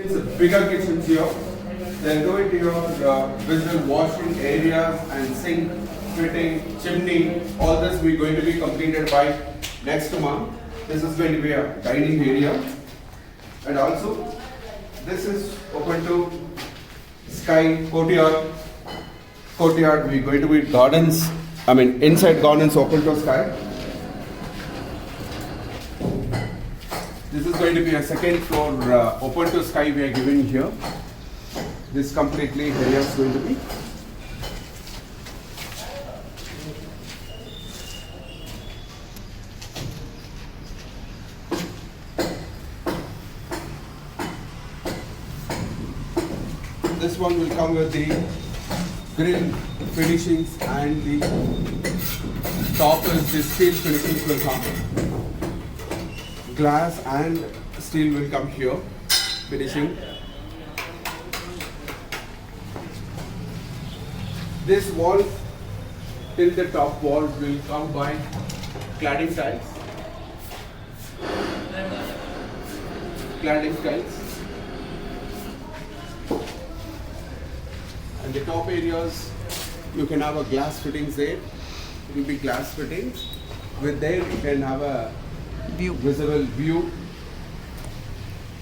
It's a bigger kitchens here. Then go into your visual washing areas and sink, fitting, chimney. All this we're going to be completed by next month. This is going to be a dining area. And also, this is open to sky courtyard. Courtyard, we're going to be gardens. I mean, inside gardens open to sky. This is going to be a second floor open to sky we are giving here. This completely area is going to be. This one will come with the grill finishings and the top is the steel finishings will come. Glass and steel will come here, finishing. This wall till the top wall will come by cladding tiles. Cladding tiles. And the top areas, you can have a glass fittings there. It will be glass fittings. With there, you can have a visible view.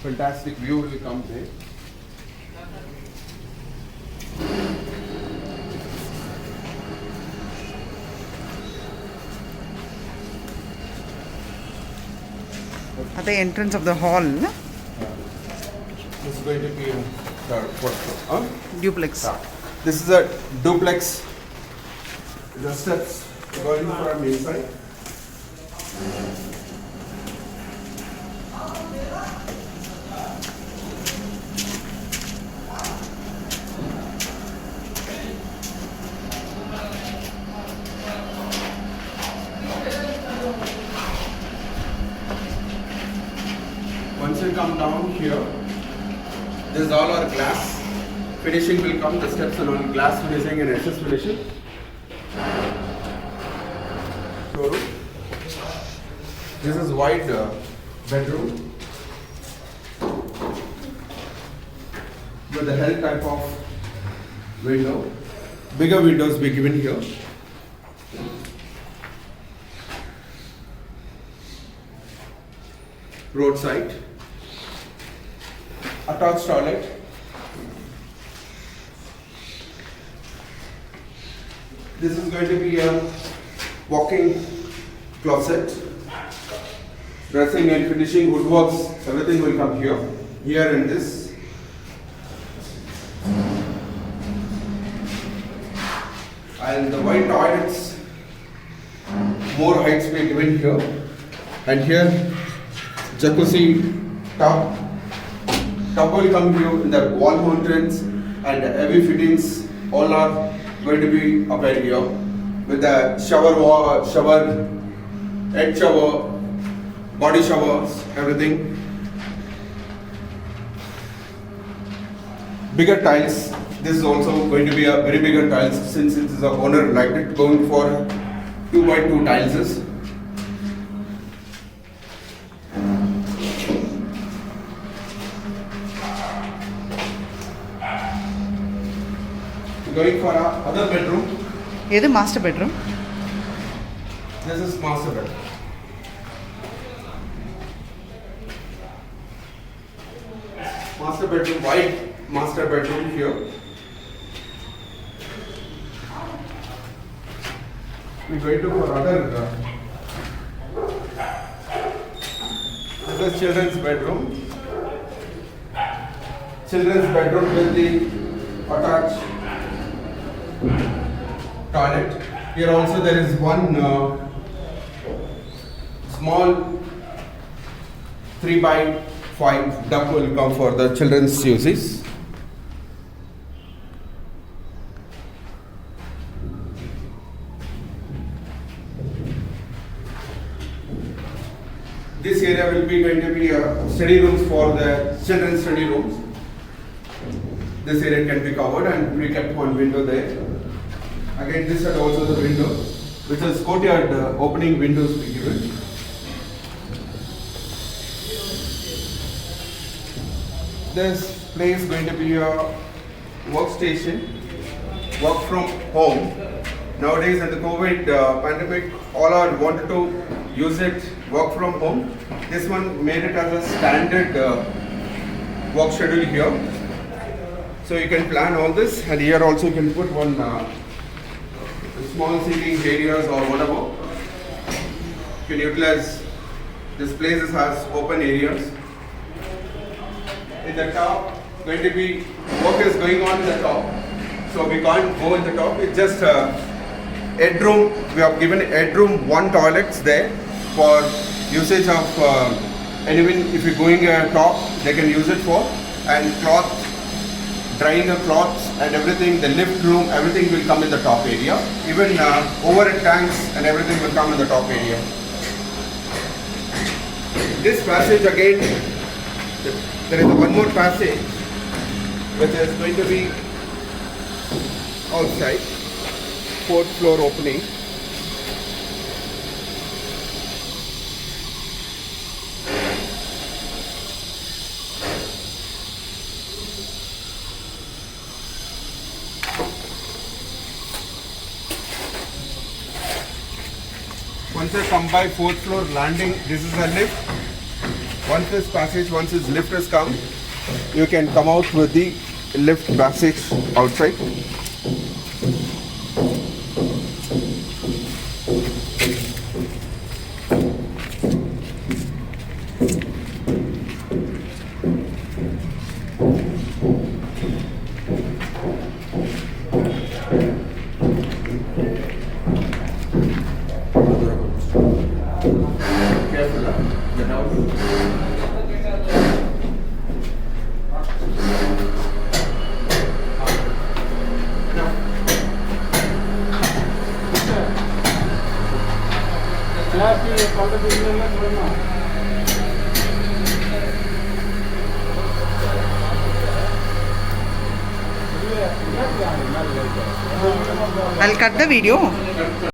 Fantastic view will come there. At the entrance of the hall, no? This is going to be a what floor? Duplex. This is a duplex. The steps going from inside. Once you come down here, this is all our glass. Finishing will come, the steps are on glass finishing and SS finishing. Showroom. This is wide bedroom with the L type of window. Bigger windows be given here. Roadside. Attached toilet. This is going to be a walk-in closet. Dressing and finishing, woodworks, everything will come here. Here in this. And the white toilets, more heights be given here. And here, jacuzzi tub. Tub will come here in the wall mountains and heavy fittings all are going to be up here with the shower, head shower, body showers, everything. Bigger tiles. This is also going to be a very bigger tiles since it is a owner liked it going for 2x2 tiles. Going for our other bedroom. This is master bedroom. This is master bedroom. Master bedroom, wide master bedroom here. We going to for other. This is children's bedroom. Children's bedroom with the attached toilet. Here also there is one small 3x5 duct will come for the children's uses. This area will be going to be study rooms for the children's study rooms. This area can be covered and we kept one window there. Again, this is also the window, which is courtyard opening windows we given. this place going to be a workstation, work from home. Nowadays in the COVID pandemic, all are wanted to use it, work from home. This one made it as a standard work schedule here. So you can plan all this, and here also you can put one small seating areas or whatever. You can utilize this place has open areas. In the top, going to be work is going on in the top, so we can't go in the top. It's just headroom. We have given headroom, one toilets there for usage of anyone. If you're going top, they can use it for, and cloth, drying the cloths and everything. The lift room, everything will come in the top area. Even overhead tanks and everything will come in the top area. This passage again, there is one more passage which is going to be outside, 4th floor opening. Once I come by 4th floor landing, this is a lift. Once this passage, once this lift has come, you can come out with the lift passage outside. Careful, get out. I'll cut the video.